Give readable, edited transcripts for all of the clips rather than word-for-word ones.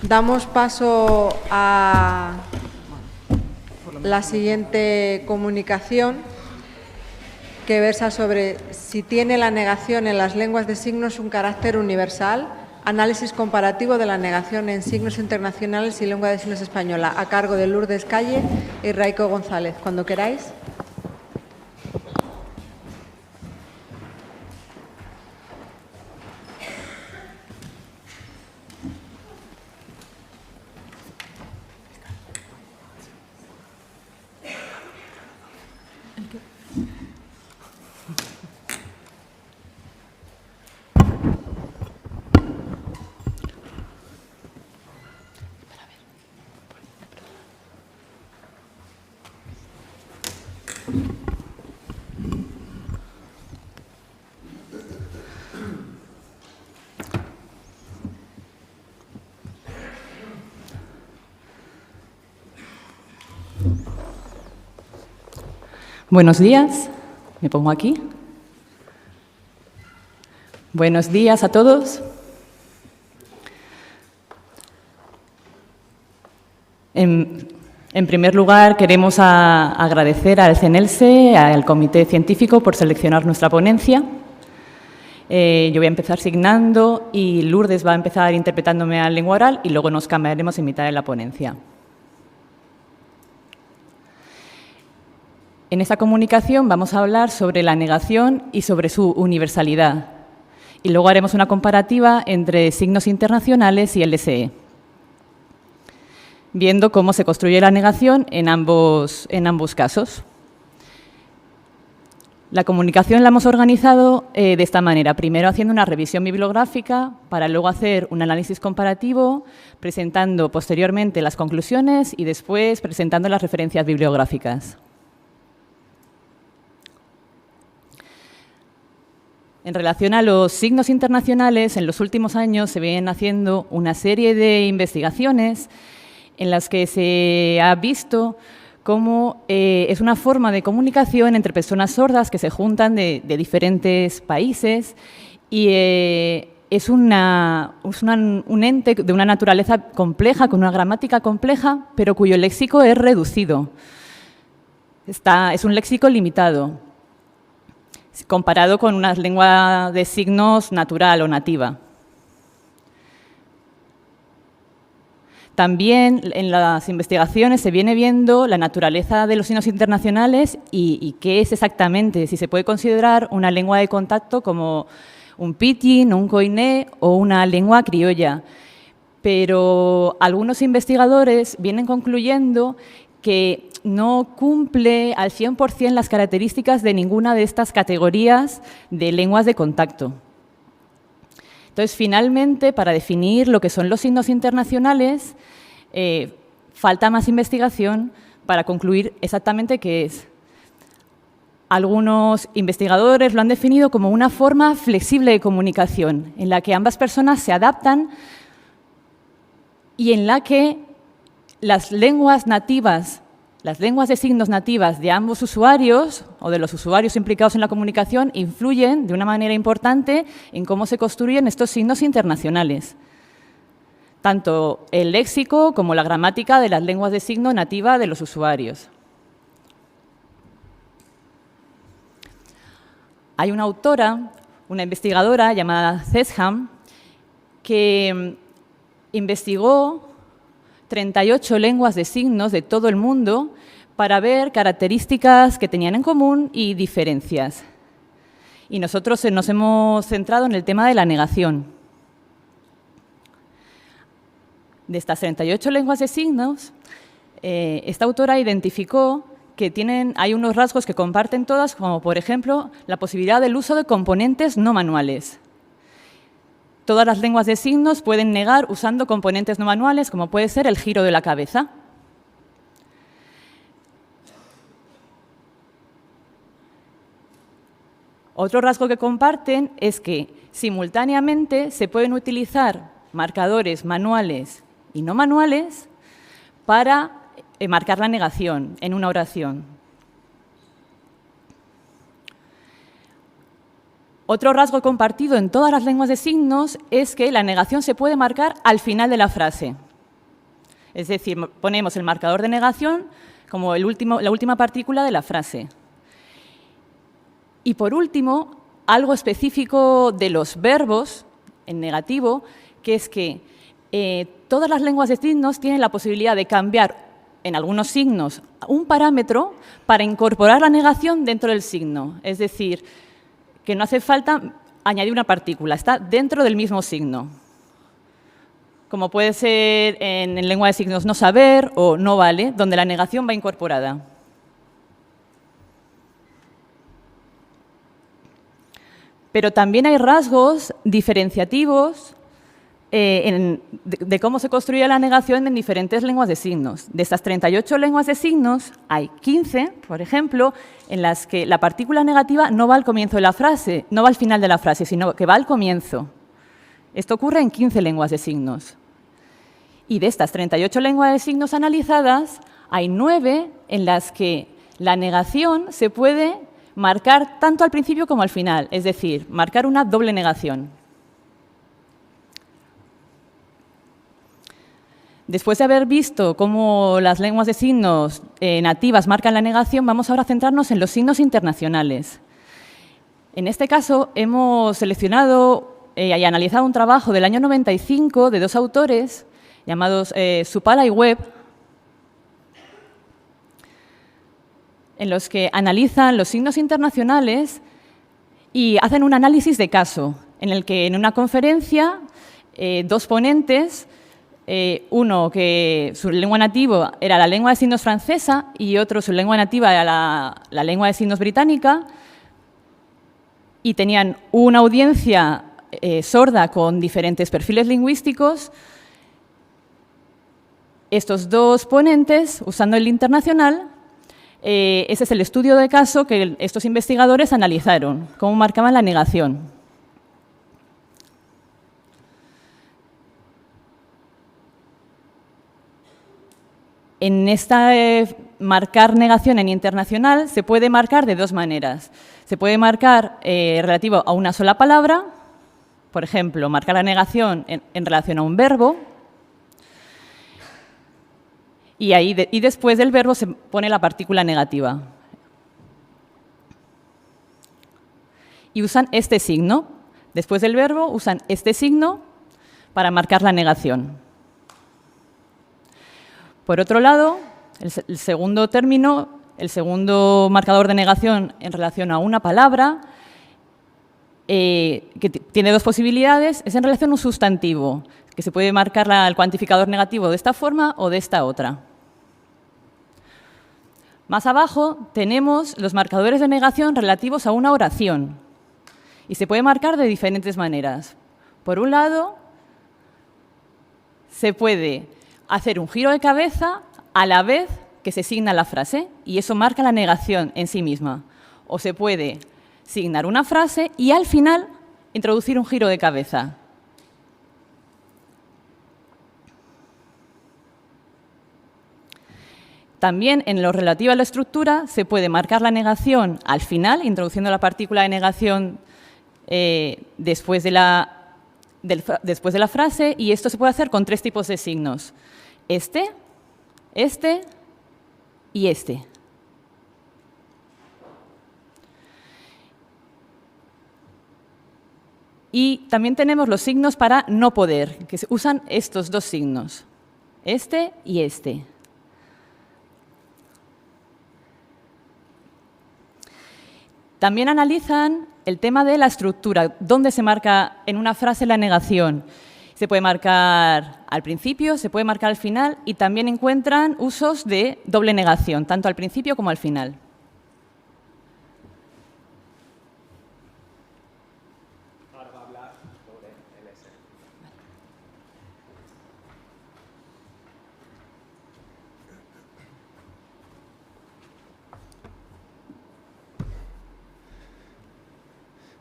Damos paso a la siguiente comunicación, que versa sobre si tiene la negación en las lenguas de signos un carácter universal, análisis comparativo de la negación en signos internacionales y lengua de signos española, a cargo de Lourdes Calle y Raico González. Cuando queráis. Buenos días, me pongo aquí. Buenos días a todos. En primer lugar, queremos agradecer al CNELSE, al Comité Científico, por seleccionar nuestra ponencia. Yo voy a empezar signando y Lourdes va a empezar interpretándome a lengua oral y luego nos cambiaremos en mitad de la ponencia. En esta comunicación vamos a hablar sobre la negación y sobre su universalidad. Y luego haremos una comparativa entre signos internacionales y LSE, viendo cómo se construye la negación en ambos casos. La comunicación la hemos organizado de esta manera. Primero haciendo una revisión bibliográfica para luego hacer un análisis comparativo, presentando posteriormente las conclusiones y después presentando las referencias bibliográficas. En relación a los signos internacionales, en los últimos años se vienen haciendo una serie de investigaciones en las que se ha visto cómo es una forma de comunicación entre personas sordas que se juntan de diferentes países y es un ente de una naturaleza compleja, con una gramática compleja, pero cuyo léxico es reducido. Es un léxico limitado, comparado con una lengua de signos natural o nativa. También en las investigaciones se viene viendo la naturaleza de los signos internacionales y qué es exactamente, si se puede considerar una lengua de contacto como un pidgin, un koiné o una lengua criolla. Pero algunos investigadores vienen concluyendo que no cumple al 100% las características de ninguna de estas categorías de lenguas de contacto. Entonces, finalmente, para definir lo que son los signos internacionales, falta más investigación para concluir exactamente qué es. Algunos investigadores lo han definido como una forma flexible de comunicación, en la que ambas personas se adaptan y en la que las lenguas nativas, las lenguas de signos nativas de ambos usuarios o de los usuarios implicados en la comunicación influyen de una manera importante en cómo se construyen estos signos internacionales. Tanto el léxico como la gramática de las lenguas de signo nativa de los usuarios. Hay una autora, una investigadora llamada Cesham, que investigó 38 lenguas de signos de todo el mundo para ver características que tenían en común y diferencias. Y nosotros nos hemos centrado en el tema de la negación. De estas 38 lenguas de signos, esta autora identificó que hay unos rasgos que comparten todas, como por ejemplo la posibilidad del uso de componentes no manuales. Todas las lenguas de signos pueden negar usando componentes no manuales, como puede ser el giro de la cabeza. Otro rasgo que comparten es que simultáneamente se pueden utilizar marcadores manuales y no manuales para marcar la negación en una oración. Otro rasgo compartido en todas las lenguas de signos es que la negación se puede marcar al final de la frase. Es decir, ponemos el marcador de negación como la última partícula de la frase. Y por último, algo específico de los verbos en negativo, que es que todas las lenguas de signos tienen la posibilidad de cambiar en algunos signos un parámetro para incorporar la negación dentro del signo. Es decir, que no hace falta añadir una partícula, está dentro del mismo signo. Como puede ser en lengua de signos no saber o no vale, donde la negación va incorporada. Pero también hay rasgos diferenciativos de cómo se construye la negación en diferentes lenguas de signos. De estas 38 lenguas de signos, hay 15, por ejemplo, en las que la partícula negativa no va al comienzo de la frase, no va al final de la frase, sino que va al comienzo. Esto ocurre en 15 lenguas de signos. Y de estas 38 lenguas de signos analizadas, hay 9 en las que la negación se puede marcar tanto al principio como al final, es decir, marcar una doble negación. Después de haber visto cómo las lenguas de signos nativas marcan la negación, vamos ahora a centrarnos en los signos internacionales. En este caso, hemos seleccionado y analizado un trabajo del año 95 de dos autores llamados Supala y Webb, en los que analizan los signos internacionales y hacen un análisis de caso, en el que en una conferencia dos ponentes, uno que su lengua nativa era la lengua de signos francesa y otro su lengua nativa era la lengua de signos británica, y tenían una audiencia sorda con diferentes perfiles lingüísticos. Estos dos ponentes, usando el internacional, ese es el estudio de caso que estos investigadores analizaron, cómo marcaban la negación. En esta marcar negación en internacional se puede marcar de dos maneras. Se puede marcar relativo a una sola palabra, por ejemplo, marcar la negación en relación a un verbo, y después del verbo se pone la partícula negativa. Y usan este signo. Después del verbo usan este signo para marcar la negación. Por otro lado, el segundo término, el segundo marcador de negación en relación a una palabra, que tiene dos posibilidades, es en relación a un sustantivo, que se puede marcar el cuantificador negativo de esta forma o de esta otra. Más abajo tenemos los marcadores de negación relativos a una oración, y se puede marcar de diferentes maneras. Por un lado, se puede hacer un giro de cabeza a la vez que se signa la frase, y eso marca la negación en sí misma. O se puede signar una frase y al final introducir un giro de cabeza. También en lo relativo a la estructura se puede marcar la negación al final, introduciendo la partícula de negación después de la frase, y esto se puede hacer con tres tipos de signos. Este y este. Y también tenemos los signos para no poder, que se usan estos dos signos, este y este. También analizan el tema de la estructura, dónde se marca en una frase la negación. Se puede marcar al principio, se puede marcar al final, y también encuentran usos de doble negación, tanto al principio como al final. Ahora va a hablar sobre el S.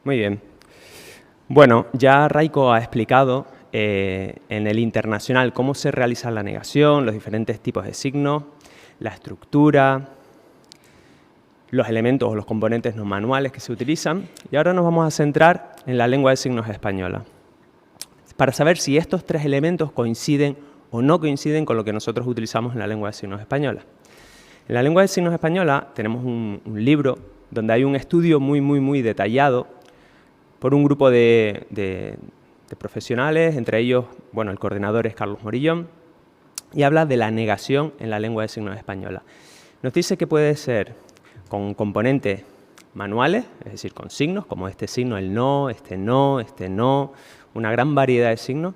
Muy bien. Bueno, ya Raiko ha explicado en el internacional cómo se realiza la negación, los diferentes tipos de signos, la estructura, los elementos o los componentes no manuales que se utilizan. Y ahora nos vamos a centrar en la lengua de signos española, para saber si estos tres elementos coinciden o no coinciden con lo que nosotros utilizamos en la lengua de signos española. En la lengua de signos española tenemos un libro donde hay un estudio muy detallado por un grupo de profesionales, entre ellos, bueno, el coordinador es Carlos Morillón, y habla de la negación en la lengua de signos española. Nos dice que puede ser con componentes manuales, es decir, con signos, como este signo, el no, una gran variedad de signos,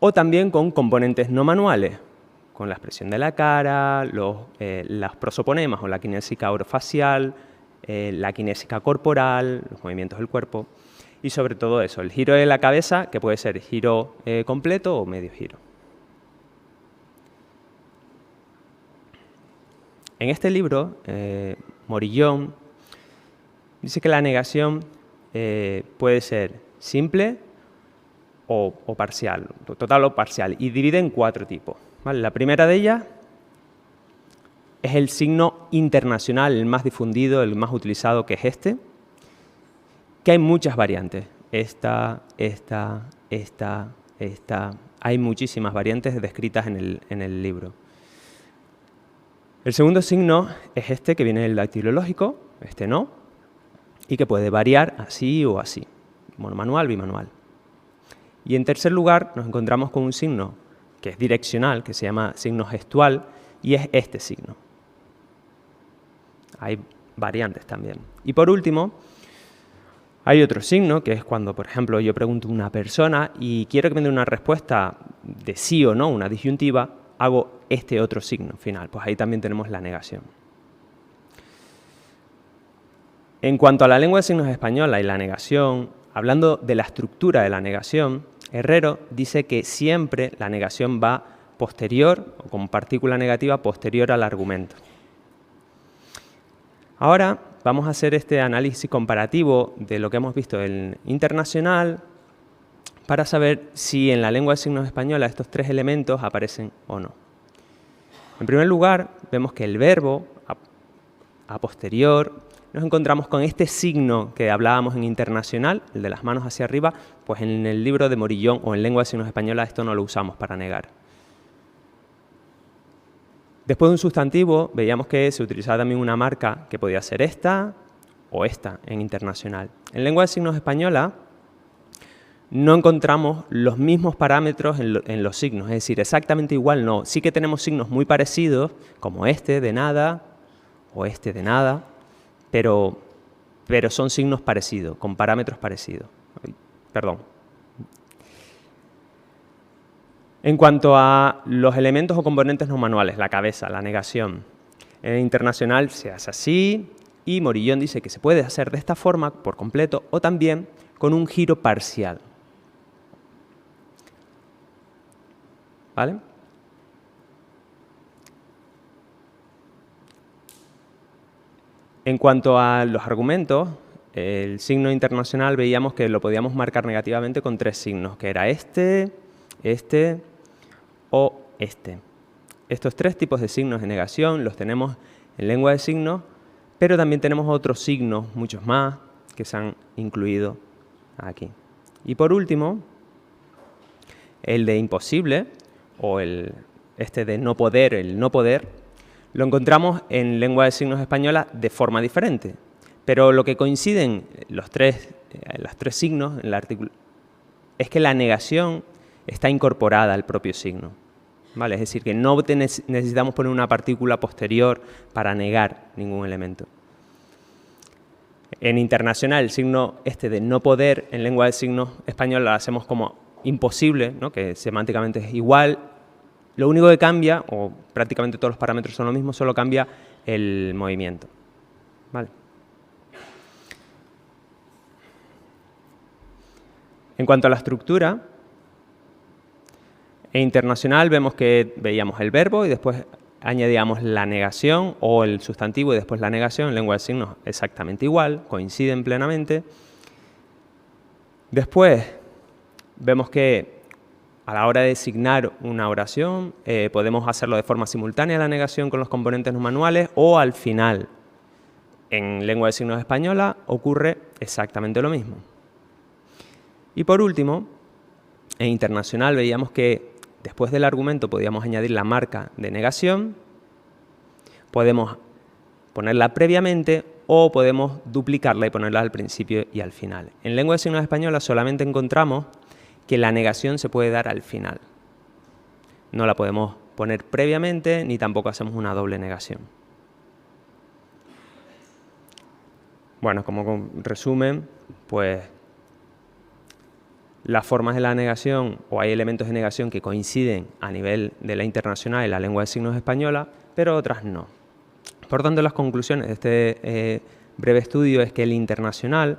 o también con componentes no manuales, con la expresión de la cara, los prosoponemas o la kinésica orofacial, la kinésica corporal, los movimientos del cuerpo, y sobre todo eso, el giro de la cabeza, que puede ser giro completo o medio giro. En este libro, Morillón dice que la negación puede ser simple o parcial, total o parcial, y divide en 4 tipos. ¿Vale? La primera de ellas es el signo internacional, el más difundido, el más utilizado, que es este, que hay muchas variantes. Esta. Hay muchísimas variantes descritas en el libro. El segundo signo es este, que viene del dactilológico, este no, y que puede variar así o así, monomanual, bimanual. Y en tercer lugar nos encontramos con un signo que es direccional, que se llama signo gestual, y es este signo. Hay variantes también. Y por último, hay otro signo, que es cuando, por ejemplo, yo pregunto a una persona y quiero que me dé una respuesta de sí o no, una disyuntiva, hago este otro signo final. Pues ahí también tenemos la negación. En cuanto a la lengua de signos española y la negación, hablando de la estructura de la negación, Herrero dice que siempre la negación va posterior, o con partícula negativa, posterior al argumento. Ahora vamos a hacer este análisis comparativo de lo que hemos visto en internacional para saber si en la lengua de signos española estos 3 elementos aparecen o no. En primer lugar, vemos que el verbo a posterior, nos encontramos con este signo que hablábamos en internacional, el de las manos hacia arriba, pues en el libro de Morillón o en lengua de signos española esto no lo usamos para negar. Después de un sustantivo, veíamos que se utilizaba también una marca que podía ser esta o esta en internacional. En lengua de signos española no encontramos los mismos parámetros en los signos, es decir, exactamente igual no. Sí que tenemos signos muy parecidos, como este de nada o este de nada, pero son signos parecidos, con parámetros parecidos. Perdón. En cuanto a los elementos o componentes no manuales, la cabeza, la negación, en el internacional se hace así y Morillón dice que se puede hacer de esta forma por completo o también con un giro parcial. ¿Vale? En cuanto a los argumentos, el signo internacional veíamos que lo podíamos marcar negativamente con 3 signos, que era este o este. Estos 3 tipos de signos de negación los tenemos en lengua de signos, pero también tenemos otros signos, muchos más, que se han incluido aquí. Y por último, el de imposible, o este de no poder, el no poder, lo encontramos en lengua de signos española de forma diferente. Pero lo que coinciden los 3 signos en el artículo es que la negación está incorporada al propio signo. ¿Vale? Es decir, que no necesitamos poner una partícula posterior para negar ningún elemento. En internacional, el signo este de no poder, en lengua de signos española lo hacemos como imposible, ¿no? Que semánticamente es igual. Lo único que cambia, o prácticamente todos los parámetros son lo mismo, solo cambia el movimiento. ¿Vale? En cuanto a la estructura, en internacional vemos que veíamos el verbo y después añadíamos la negación o el sustantivo y después la negación. En lengua de signos exactamente igual, coinciden plenamente. Después vemos que a la hora de designar una oración podemos hacerlo de forma simultánea la negación con los componentes no manuales o al final. En lengua de signos española ocurre exactamente lo mismo. Y por último, en internacional veíamos que después del argumento podíamos añadir la marca de negación, podemos ponerla previamente o podemos duplicarla y ponerla al principio y al final. En lengua de signos española solamente encontramos que la negación se puede dar al final. No la podemos poner previamente ni tampoco hacemos una doble negación. Bueno, como resumen, pues las formas de la negación o hay elementos de negación que coinciden a nivel de la internacional y la lengua de signos española, pero otras no. Por tanto, las conclusiones de este breve estudio es que el internacional,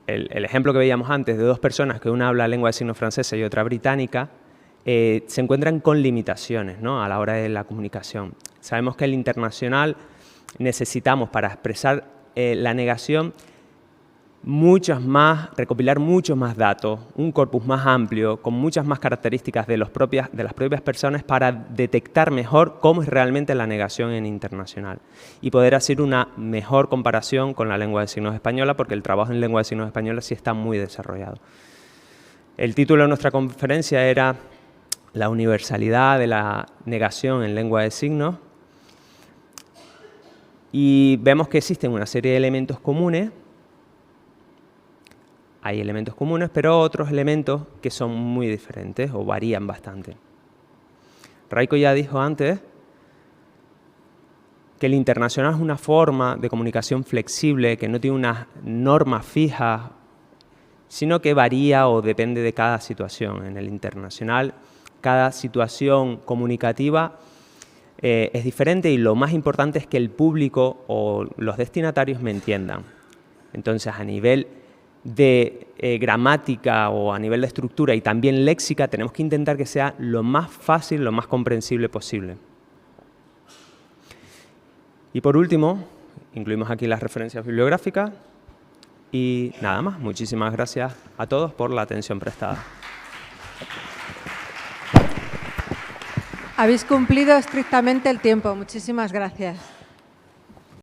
el ejemplo que veíamos antes de dos personas, que una habla lengua de signos francesa y otra británica, se encuentran con limitaciones, ¿no?, a la hora de la comunicación. Sabemos que el internacional necesitamos para expresar la negación recopilar muchos más datos, un corpus más amplio, con muchas más características de las propias personas para detectar mejor cómo es realmente la negación en internacional y poder hacer una mejor comparación con la lengua de signos española, porque el trabajo en lengua de signos española sí está muy desarrollado. El título de nuestra conferencia era La universalidad de la negación en lengua de signos y vemos que existen una serie de elementos comunes. Hay elementos comunes, pero otros elementos que son muy diferentes o varían bastante. Raiko ya dijo antes que el internacional es una forma de comunicación flexible que no tiene unas normas fijas, sino que varía o depende de cada situación. En el internacional, cada situación comunicativa es diferente y lo más importante es que el público o los destinatarios me entiendan. Entonces, a nivel de gramática o a nivel de estructura y también léxica, tenemos que intentar que sea lo más fácil, lo más comprensible posible. Y por último, incluimos aquí las referencias bibliográficas y nada más. Muchísimas gracias a todos por la atención prestada. Habéis cumplido estrictamente el tiempo. Muchísimas gracias.